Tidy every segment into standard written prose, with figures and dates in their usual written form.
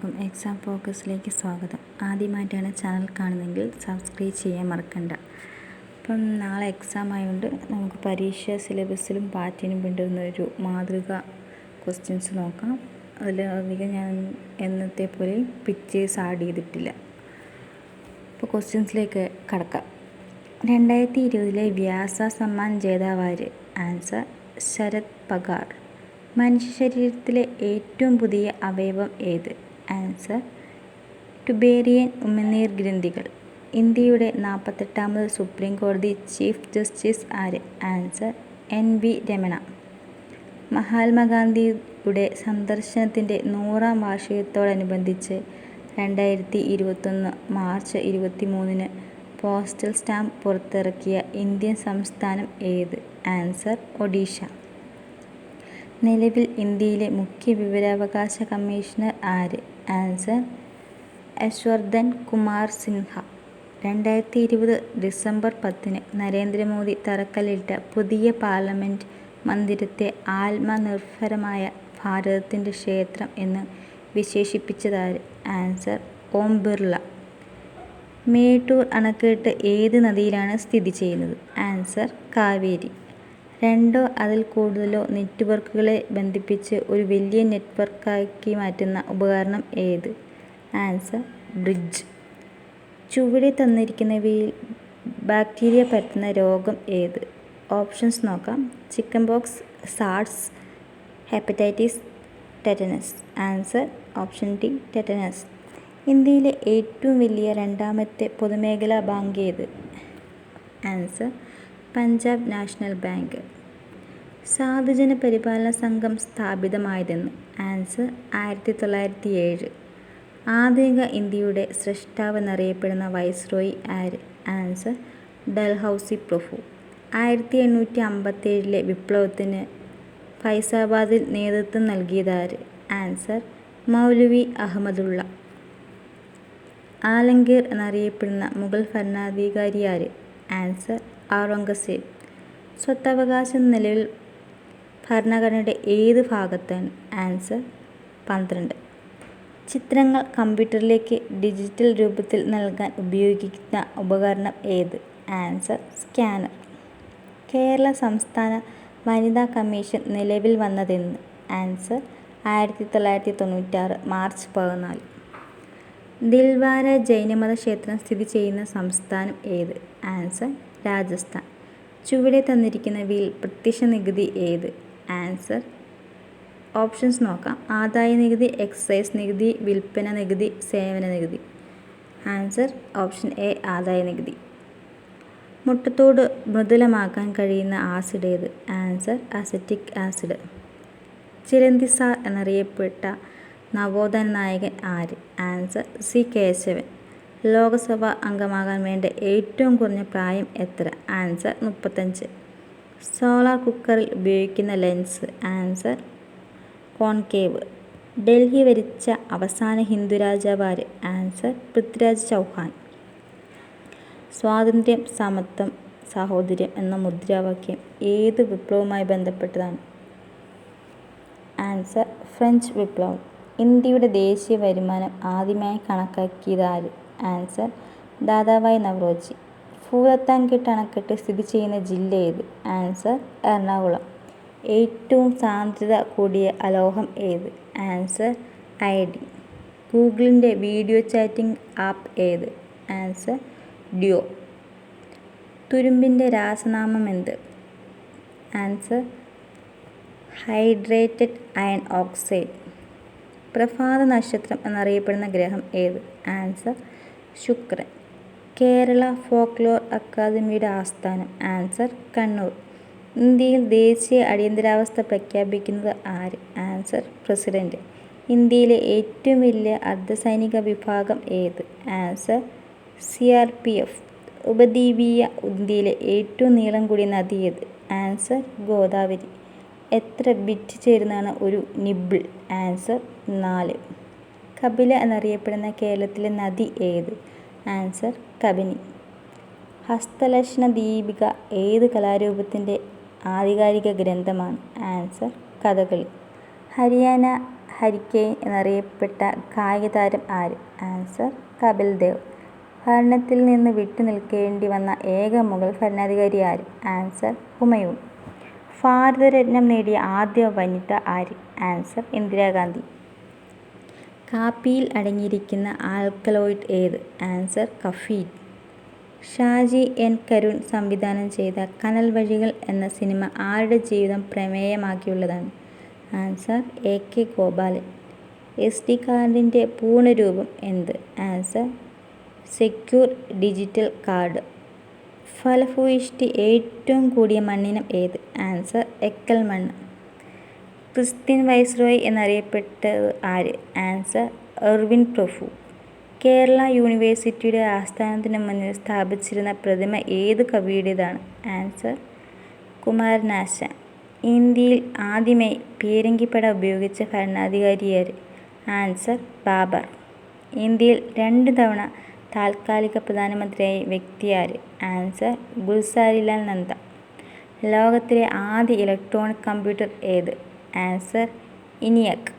എല്ലാവർക്കും എക്സാം ഫോക്കസിലേക്ക് സ്വാഗതം. ആദ്യമായിട്ടാണ് ചാനൽ കാണുന്നതെങ്കിൽ സബ്സ്ക്രൈബ് ചെയ്യാൻ മറക്കണ്ട. അപ്പം നാളെ എക്സാം ആയതുകൊണ്ട് നമുക്ക് പരീക്ഷ സിലബസിലും പാറ്റിനും വേണ്ടുന്ന ഒരു മാതൃക ക്വസ്റ്റ്യൻസ് നോക്കാം. അതിലധികം ഞാൻ എന്നത്തെ പോലെ പിക്ചേഴ്സ് ആഡ് ചെയ്തിട്ടില്ല. അപ്പോൾ ക്വസ്റ്റ്യൻസിലേക്ക് കടക്കാം. 2020 വ്യാസ സമ്മാൻ ജേതാവാര്? ആൻസർ ശരത് പവാർ. മനുഷ്യ ശരീരത്തിലെ ഏറ്റവും പുതിയ അവയവം ഏത്? ആൻസർ ട്യൂബേറിയൻ ഉമിനീർ ഗ്രന്ഥികൾ. ഇന്ത്യയുടെ 48ാമത് സുപ്രീം കോടതി ചീഫ് ജസ്റ്റിസ് ആര്? Answer NV Ramana. മഹാത്മാഗാന്ധിയുടെ സന്ദർശനത്തിൻ്റെ 100ാം വാർഷികത്തോടനുബന്ധിച്ച് 2021 മാർച്ച് 23 പോസ്റ്റൽ സ്റ്റാമ്പ് പുറത്തിറക്കിയ ഇന്ത്യൻ സംസ്ഥാനം ഏത്? ആൻസർ ഒഡീഷ. നിലവിൽ ഇന്ത്യയിലെ മുഖ്യ വിവരാവകാശ കമ്മീഷണർ ആര്? ആൻസർ യശ്വർദ്ധൻ കുമാർ സിൻഹ. 2020 ഡിസംബർ 10 നരേന്ദ്രമോദി തറക്കല്ലിട്ട പുതിയ പാർലമെൻറ്റ് മന്ദിരത്തെ ആത്മനിർഭരമായ ഭാരതത്തിൻ്റെ ക്ഷേത്രം എന്ന് വിശേഷിപ്പിച്ചതാര്? ആൻസർ ഓം ബിർള. മേട്ടൂർ അണക്കെട്ട് ഏത് നദിയിലാണ് സ്ഥിതി ചെയ്യുന്നത്? ആൻസർ കാവേരി. 2 അതിൽ കൂടുതലോ നെറ്റ്വർക്കുകളെ ബന്ധിപ്പിച്ച് ഒരു വലിയ നെറ്റ്വർക്കാക്കി മാറ്റുന്ന ഉപകരണം ഏത്? Answer bridge. ചുവടെ തന്നിരിക്കുന്നവയിൽ ബാക്ടീരിയ പരത്തുന്ന രോഗം ഏത്? ഓപ്ഷൻസ് നോക്കാം. Chicken pox, SARS, hepatitis, tetanus. Answer option D tetanus. ഇന്ത്യയിലെ ഏറ്റവും വലിയ രണ്ടാമത്തെ പൊതുമേഖലാ ബാങ്ക് ഏത്? Answer Punjab national bank. സാധുജന പരിപാലന സംഘം സ്ഥാപിതമായതെന്ന്? ആൻസർ 1907. ആധുനിക ഇന്ത്യയുടെ സ്രഷ്ടാവ് എന്നറിയപ്പെടുന്ന വൈസ്രോയി ആര്? ആൻസർ ഡൽഹൗസി പ്രഭു. 1857 വിപ്ലവത്തിന് ഫൈസാബാദിൽ നേതൃത്വം നൽകിയതാര്? ആൻസർ മൗലവി അഹമ്മദുള്ള. ആലംഗീർ എന്നറിയപ്പെടുന്ന മുഗൾ ഭരണാധികാരിയാര്? ആൻസർ ഔറംഗസേബ്. സ്വത്തവകാശം നിലവിൽ ഭരണഘടനയുടെ ഏത് ഭാഗത്താണ്? ആൻസർ 12. ചിത്രങ്ങൾ കമ്പ്യൂട്ടറിലേക്ക് ഡിജിറ്റൽ രൂപത്തിൽ നൽകാൻ ഉപയോഗിക്കുന്ന ഉപകരണം ഏത്? Answer scanner. കേരള സംസ്ഥാന വനിതാ കമ്മീഷൻ നിലവിൽ വന്നതെന്ന്? Answer 1996 March 14. ദിൽവാര ജൈനമത ക്ഷേത്രം സ്ഥിതി ചെയ്യുന്ന സംസ്ഥാനം ഏത്? ആൻസർ രാജസ്ഥാൻ. ചുവടെ തന്നിരിക്കുന്നവയിൽ പ്രത്യക്ഷ നികുതി ഏത്? ആൻസർ ഓപ്ഷൻസ് നോക്കാം. ആദായ നികുതി, എക്സൈസ് നികുതി, വിൽപ്പന നികുതി, സേവന നികുതി. ആൻസർ ഓപ്ഷൻ എ ആദായ നികുതി. മുട്ടത്തോട് മൃദുലമാക്കാൻ കഴിയുന്ന ആസിഡ് ഏത്? Answer acetic acid. ചിലന്തിസാർ എന്നറിയപ്പെട്ട നവോത്ഥാന നായകൻ ആര്? Answer C Kesavan. ലോകസഭ അംഗമാകാൻ വേണ്ട ഏറ്റവും കുറഞ്ഞ പ്രായം എത്ര? ആൻസർ 35. സോളാർ കുക്കറിൽ ഉപയോഗിക്കുന്ന ലെൻസ്? Answer concave. ഡൽഹി ഭരിച്ച അവസാന ഹിന്ദു രാജാവ് ആര്? ആൻസർ പൃഥ്വിരാജ് ചൗഹാൻ. സ്വാതന്ത്ര്യം, സമത്വം, സാഹോദര്യം എന്ന മുദ്രാവാക്യം ഏത് വിപ്ലവവുമായി ബന്ധപ്പെട്ടതാണ്? ആൻസർ ഫ്രഞ്ച് വിപ്ലവം. ഇന്ത്യയുടെ ദേശീയ വരുമാനം ആദ്യമായി കണക്കാക്കിയത് ആര്? ആൻസർ ദാദാഭായ് നവറോജി. ഭൂതത്താൻകെട്ട് അണക്കെട്ട് സ്ഥിതി ചെയ്യുന്ന ജില്ല ഏത്? ആൻസർ എറണാകുളം. ഏറ്റവും സാന്ദ്രത കൂടിയ അലോഹം ഏത്? Answer iodine. ഗൂഗിളിൻ്റെ വീഡിയോ ചാറ്റിംഗ് ആപ്പ് ഏത്? Answer Duo. തുരുമ്പിൻ്റെ രാസനാമം എന്ത്? Answer hydrated iron oxide. പ്രഭാത നക്ഷത്രം എന്നറിയപ്പെടുന്ന ഗ്രഹം ഏത്? ആൻസർ ശുക്രൻ. കേരള ഫോക്ലോർ അക്കാദമിയുടെ ആസ്ഥാനം? ആൻസർ കണ്ണൂർ. ഇന്ത്യയിൽ ദേശീയ അടിയന്തരാവസ്ഥ പ്രഖ്യാപിക്കുന്നത് ആര്? Answer president. ഇന്ത്യയിലെ ഏറ്റവും വലിയ അർദ്ധസൈനിക വിഭാഗം ഏത്? Answer CRPF. ഉപദ്വീപീയ ഇന്ത്യയിലെ ഏറ്റവും നീളം കൂടിയ നദി ഏത്? ആൻസർ ഗോദാവരി. എത്ര ബിറ്റ് ചേരുന്നതാണ് ഒരു നിബിൾ? ആൻസർ 4. കപില എന്നറിയപ്പെടുന്ന കേരളത്തിലെ നദി ഏത്? ആൻസർ കബനി. ഹസ്തലക്ഷണ ദീപിക ഏത് കലാരൂപത്തിൻ്റെ ആധികാരിക ഗ്രന്ഥമാണ്? ആൻസർ കഥകളി. ഹരിയാന ഹരിക്കെയിൻ എന്നറിയപ്പെട്ട കായിക താരം ആര്? ആൻസർ കപിൽ ദേവ്. ഭരണത്തിൽ നിന്ന് വിട്ടുനിൽക്കേണ്ടി വന്ന ഏക മുഗൾ ഭരണാധികാരി ആര്? ആൻസർ ഹുമയൂൺ. ഭാരതരത്നം നേടിയ ആദ്യ വനിത ആര്? ആൻസർ ഇന്ദിരാഗാന്ധി. കാപ്പിയിൽ അടങ്ങിയിരിക്കുന്ന ആൽക്കലോയിഡ് ഏത്? Answer caffeine. Shaji N Karun സംവിധാനം ചെയ്ത കനൽ വഴികൾ എന്ന സിനിമ ആരുടെ ജീവിതം പ്രമേയമാക്കിയുള്ളതാണ്? Answer A K Gopalan. SD കാർഡിൻ്റെ പൂർണ്ണരൂപം എന്ത്? Answer secure digital card. ഫലഭൂയിഷ്ടി ഏറ്റവും കൂടിയ മണ്ണിനം ഏത്? ആൻസർ എക്കൽ മണ്ണ്. ക്രിസ്ത്യൻ വൈസ്രോയി എന്നറിയപ്പെട്ടത് ആര്? ആൻസർ എർവിൻ പ്രഭു. കേരള യൂണിവേഴ്സിറ്റിയുടെ ആസ്ഥാനത്തിന് മുന്നിൽ സ്ഥാപിച്ചിരുന്ന പ്രതിമ ഏത് കവിയുടേതാണ്? ആൻസർ കുമാരനാശാൻ. ഇന്ത്യയിൽ ആദ്യമായി പീരങ്കിപ്പട ഉപയോഗിച്ച ഭരണാധികാരി ആര്? ആൻസർ ബാബർ. ഇന്ത്യയിൽ 2 തവണ താൽക്കാലിക പ്രധാനമന്ത്രിയായ വ്യക്തി ആര്? ആൻസർ ഗുൽസാരിലാൽ നന്ദ. ലോകത്തിലെ ആദ്യ ഇലക്ട്രോണിക് കമ്പ്യൂട്ടർ ഏത്? Answer ENIAC.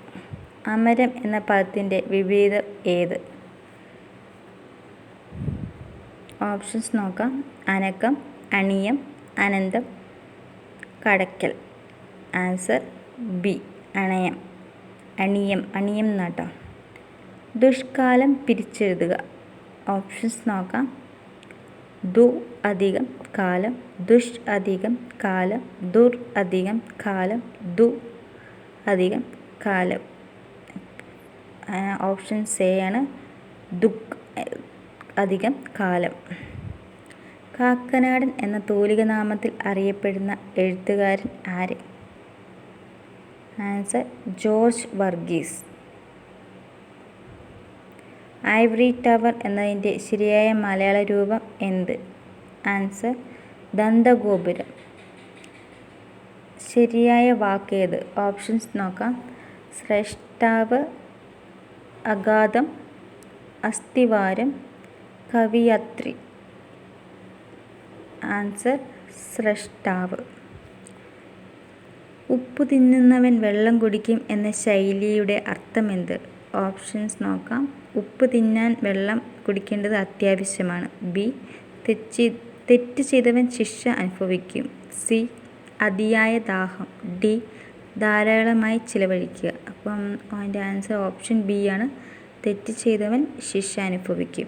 അമരം എന്ന പദത്തിൻ്റെ വിപരീതം ഏത്? ഓപ്ഷൻസ് നോക്കാം. അനക്കം, അണിയം, അനന്തം, കടക്കൽ. ആൻസർ ബി അണയം. അണിയം എന്നാട്ടോ. ദുഷ്കാലം പിരിച്ചെഴുതുക. ഓപ്ഷൻസ് നോക്കാം. ദു അധികം കാലം, ദുഷ് അധികം കാലം, ദുർ അധികം കാലം, ദു അധികം കാലം. ഓപ്ഷൻ എ ആണ് ദുഃഖ് അധികം കാലം. കാക്കനാടൻ എന്ന തൂലികാനാമത്തിൽ അറിയപ്പെടുന്ന എഴുത്തുകാരൻ ആര്? Answer George Varghese. Ivory tower എന്നതിൻ്റെ ശരിയായ മലയാള രൂപം എന്ത്? ആൻസർ ദന്തഗോപുരം. ശരിയായ വാക്കേത്? ഓപ്ഷൻസ് നോക്കാം. സ്രഷ്ടാവ്, അഗാധം, അസ്ഥിവാരം, കവിയത്രി. ആൻസർ സ്രഷ്ടാവ്. ഉപ്പു തിന്നുന്നവൻ വെള്ളം കുടിക്കും എന്ന ശൈലിയുടെ അർത്ഥമെന്ത്? ഓപ്ഷൻസ് നോക്കാം. ഉപ്പ് തിന്നാൻ വെള്ളം കുടിക്കേണ്ടത് അത്യാവശ്യമാണ്. ബി തെറ്റ് ചെയ്തവൻ ശിക്ഷ അനുഭവിക്കും. സി അതിയായ ദാഹം. ഡി ധാരാളമായി ചിലവഴിക്കുക. അപ്പം അതിൻ്റെ ആൻസർ ഓപ്ഷൻ ബി ആണ്. തെറ്റ് ചെയ്തവൻ ശിക്ഷ അനുഭവിക്കും.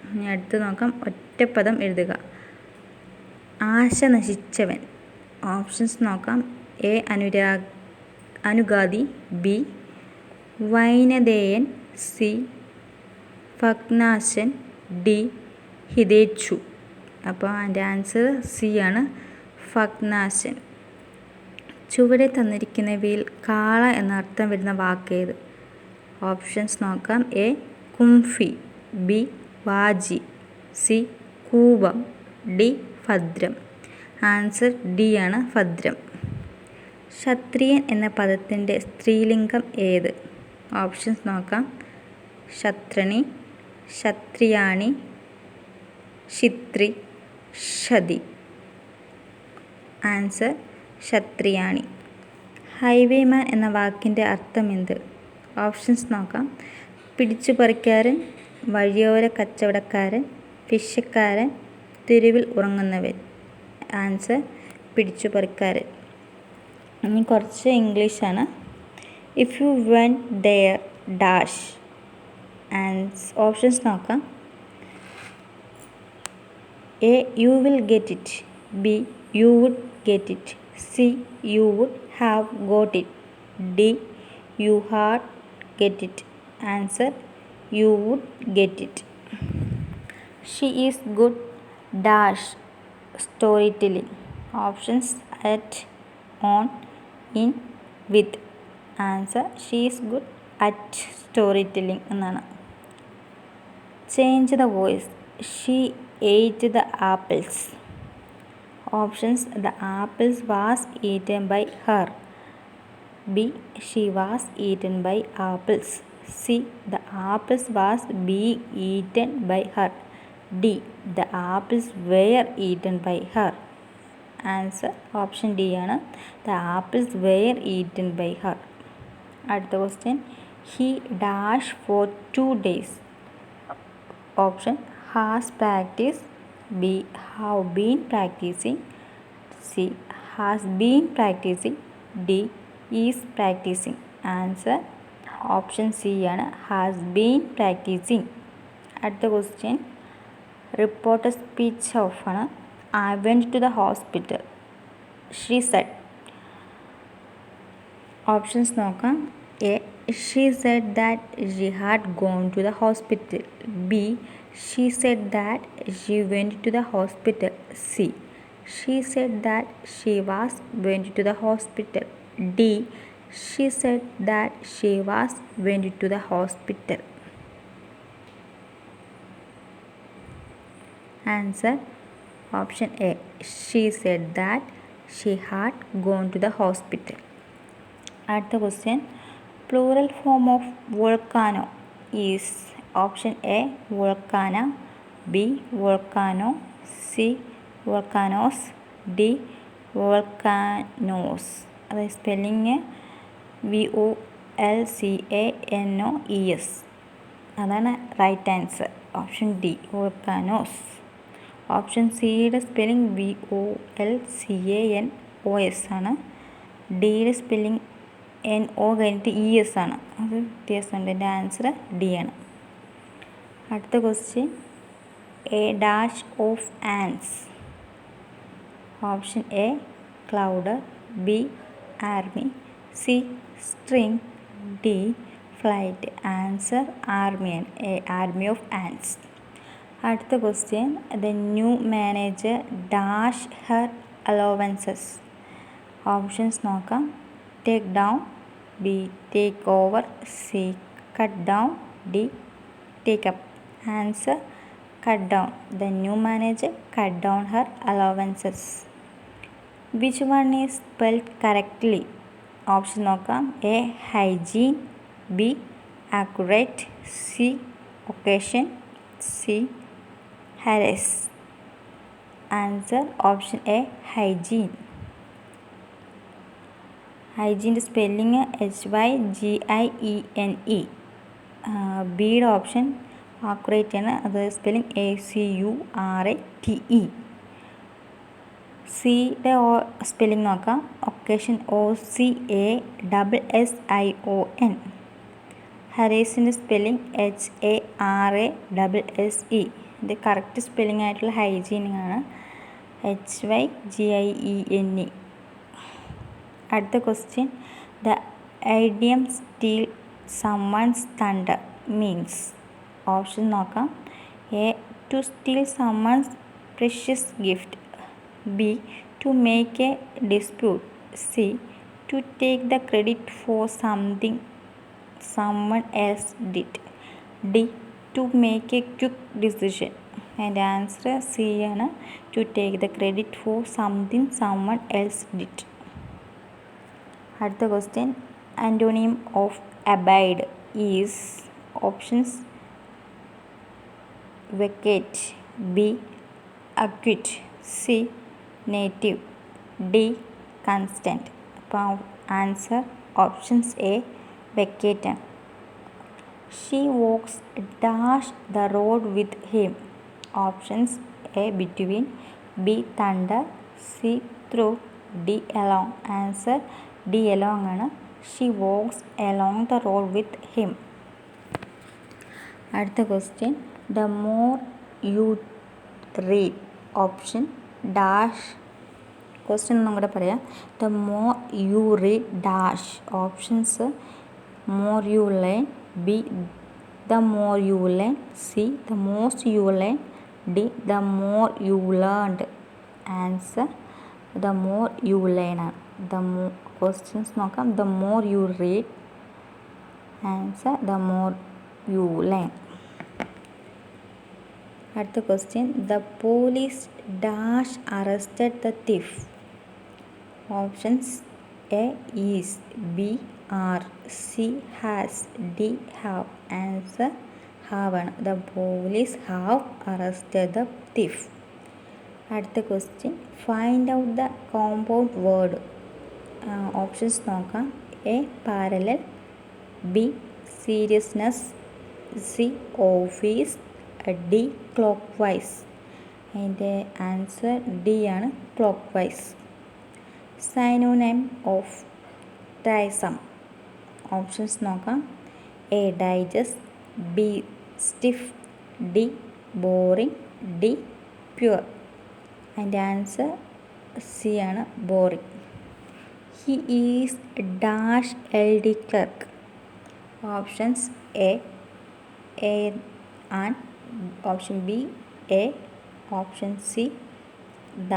ഇനി അടുത്ത് നോക്കാം. ഒറ്റപ്പദം എഴുതുക. ആശ നശിച്ചവൻ. ഓപ്ഷൻസ് നോക്കാം. എ അനുഗാദി, ബി വൈനതേയൻ, സി ഭഗ്നാശൻ, ഡി ഹിതേച്ഛു. അപ്പോൾ അതിൻ്റെ ആൻസർ സി ആണ്, ഭഗ്നാശൻ. ചുവടെ തന്നിരിക്കുന്നവയിൽ കാള എന്നർത്ഥം വരുന്ന വാക്കേത്? ഓപ്ഷൻസ് നോക്കാം. എ കുംഫി, ബി വാജി, സി കൂപം, ഡി ഭദ്രം. ആൻസർ ഡി ആണ്, ഭദ്രം. ക്ഷത്രിയൻ എന്ന പദത്തിൻ്റെ സ്ത്രീലിംഗം ഏത്? ഓപ്ഷൻസ് നോക്കാം. ക്ഷത്രണി, ക്ഷത്രിയാണി, ക്ഷിത്രി, ക്ഷതി. ആൻസർ ക്ഷത്രിയാണി. ഹൈവേമാൻ എന്ന വാക്കിൻ്റെ അർത്ഥം എന്ത്? ഓപ്ഷൻസ് നോക്കാം. പിടിച്ചുപറിക്കാരൻ, വഴിയോര കച്ചവടക്കാരൻ, ഭിക്ഷക്കാരൻ, തെരുവിൽ ഉറങ്ങുന്നവൻ. ആൻസർ പിടിച്ചുപറിക്കാരൻ. ഇനി കുറച്ച് ഇംഗ്ലീഷാണ്. If you went there dash. Options നോക്കാം. A you will get it, B you would get it, C you would have got it, D you had get it. Answer you would get it. She is good dash story telling. Options at, on, in, with. Answer she is good at story telling എന്നാണ്. Change the voice. She ate the apples. Options. The apples was eaten by her. B. She was eaten by apples. C. The apples was being eaten by her. D. The apples were eaten by her. Answer option D ആണ്. The apples were eaten by her. അടുത്ത question he dash for 2 days. Option has practice, B have been practising, C has been practising, D is practising. Answer option C ആണ്, has been practising. അടുത്ത question reporter speech of ആണ്. I went to the hospital, she said. Options നോക്കാം. A she said that she had gone to the hospital, B she said that she went to the hospital, C she said that she was went to the hospital, D she said that she was went to the hospital. Answer option A, she said that she had gone to the hospital. അടുത്ത question plural form of volcano is. Option A volcana, B volcano, C volcanos, D volcanoes. അതായത് spelling VOLCANOES. അതാണ് right answer, option D volcanoes. Option സിയുടെ spelling VOLCANOS ആണ്. ഡിയുടെ spelling NO കഴിഞ്ഞിട്ട് ES ആണ്. അത് വ്യത്യാസമുണ്ട്. എൻ്റെ ആൻസർ ഡി ആണ്. അടുത്ത question a dash of ants. Option A cloud, B army, C string, D flight. Answer ആർമിയാണ്, എ ആർമി ഓഫ് ആൻസ്. അടുത്ത question the new manager dash her allowances. Options നോക്കാം. Take down, B take over, C cut down, D take up. Answer cut down. The new manager cut down her allowances. Which one is spelled correctly. Option നോക്കാം. A hygiene, B accurate, C occasion, C harass. Answer option A hygiene. ഹൈജീൻ്റെ spelling HYGIENE. ബിയുടെ option accurate ആണ്, അത് spelling ACURATE. സിയുടെ spelling നോക്കാം. Occasion OCASSION. ഹരേസിൻ്റെ spelling HARASSE. ഇത് correct spelling ആയിട്ടുള്ള ഹൈജീനാണ്, HYGIENE. അടുത്ത question the idiom steal someone's thunder means. Option നോക്കാം. A to steal someone's precious gift, B to make a dispute, C to take the credit for something someone else did, D to make a quick decision. And answer C ആണ്, to take the credit for something someone else did. അടുത്ത question antonym of abide is. Options vacate, B acquit, C native, D constant. അപ്പോൾ answer options A vacate. She walks dash the road with him. Options A between, B thunder, C through, D along. Answer D along ആണ്. She walks along the road with him. അടുത്ത question the more you read. Option dash. Question ഒന്നും കൂടെ പറയാം. the more you read dash. Options more you learn, B the more you learn, C the most you learn, D the more you learned. Answer the more you learn. The more questions നോക്കാം. the more you read, answer the more you learn. അടുത്ത question the police dash arrested the thief. Options A is, B are, C has, D have. Answer have ആണ്. The police have arrested the thief. അടുത്ത question find out the compound word. Options നോക്കാം. A parallel, B. Seriousness. C. Office. D. Clockwise. അതിൻ്റെ answer D ആണ്, clockwise. Synonym of ട്രൈസം. Options നോക്കാം. A. Digest. B. Stiff. D. Boring. D. Pure. അതിൻ്റെ answer C ആണ്, boring. He is dash LD clerk. Options A and option B a, option C the,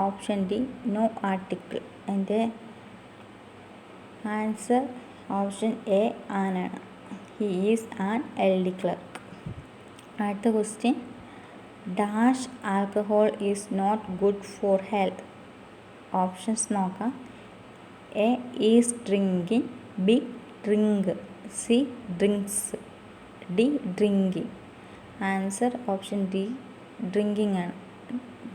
option D no article. അതിൻ്റെ answer option A ആണ്. He is an LD clerk. അടുത്ത question. Dash alcohol is not good for health. Options നോക്കാം. A. Is drinking. B. Drink. C. Drinks. D. Drinking. Answer option D, drinking ആണ്.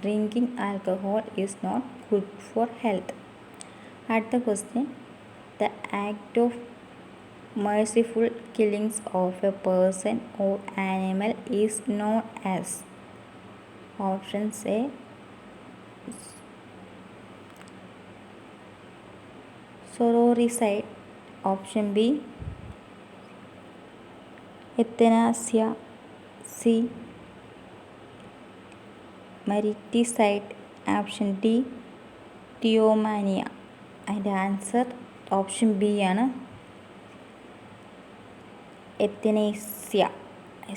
Drinking alcohol is not good for health. അടുത്ത question. The act of merciful killings of a person or animal is known as. Options A. Sororicide. Option B. Euthanasia. C. Mariticide. Option D. Theomania. അതിൻ്റെ answer option B ആണ്, euthanasia.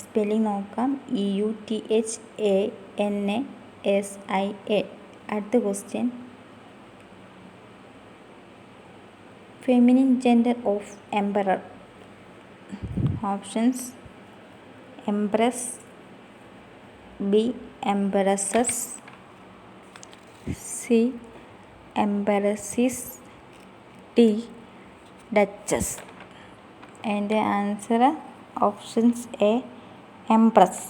Spelling നോക്കാം. EUTHANASIA. അടുത്ത question. Feminine gender of emperor. Options. Empress. B. Empresses. C. Empresses. D. Duchess. അതിൻ്റെ answer options A, empress.